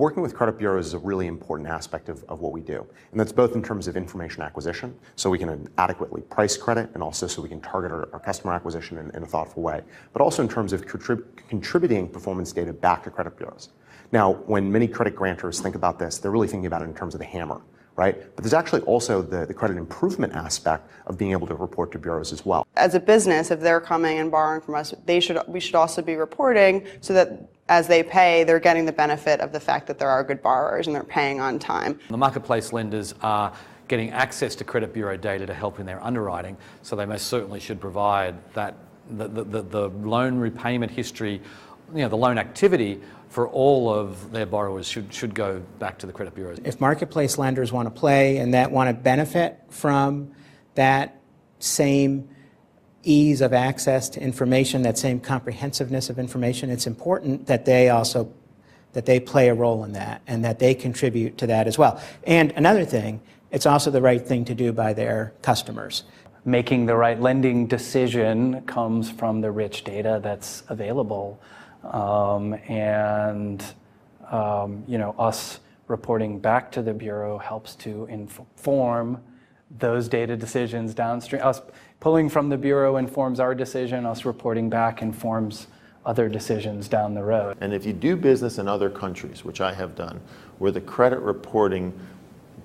working with credit bureaus is a really important aspect of what we do. And that's both in terms of information acquisition, so we can adequately price credit, and also so we can target our customer acquisition in a thoughtful way, but also in terms of contributing performance data back to credit bureaus. Now, when many credit grantors think about this, they're really thinking about it in terms of the hammer, right? But there's actually also the credit improvement aspect of being able to report to bureaus as well. As a business, if they're coming and borrowing from us, we should also be reporting so that as they pay, they're getting the benefit of the fact that there are good borrowers and they're paying on time. The marketplace lenders are getting access to credit bureau data to help in their underwriting, so they most certainly should provide that the loan repayment history, the loan activity for all of their borrowers should go back to the credit bureaus. If marketplace lenders want to play and that want to benefit from that same ease of access to information, that same comprehensiveness of information, it's important that they play a role in that and that they contribute to that as well. And another thing, it's also the right thing to do by their customers. Making the right lending decision comes from the rich data that's available. Us reporting back to the Bureau helps to inform those data decisions downstream. Us pulling from the Bureau informs our decision, us reporting back informs other decisions down the road. And if you do business in other countries, which I have done, where the credit reporting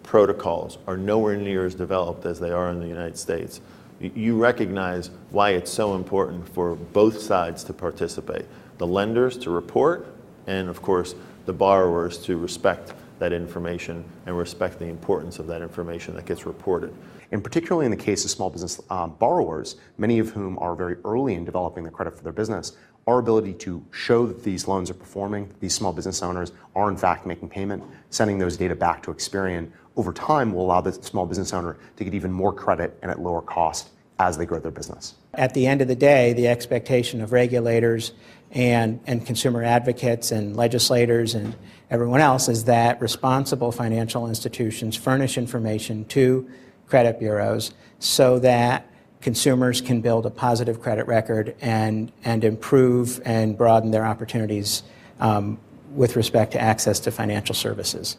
protocols are nowhere near as developed as they are in the United States, you recognize why it's so important for both sides to participate. The lenders to report, and of course the borrowers to respect that information and respect the importance of that information that gets reported. And particularly in the case of small business borrowers, many of whom are very early in developing the credit for their business, our ability to show that these loans are performing, these small business owners are in fact making payment, sending those data back to Experian over time will allow the small business owner to get even more credit and at lower cost as they grow their business. At the end of the day, the expectation of regulators and consumer advocates and legislators and everyone else is that responsible financial institutions furnish information to credit bureaus so that consumers can build a positive credit record and improve and broaden their opportunities with respect to access to financial services.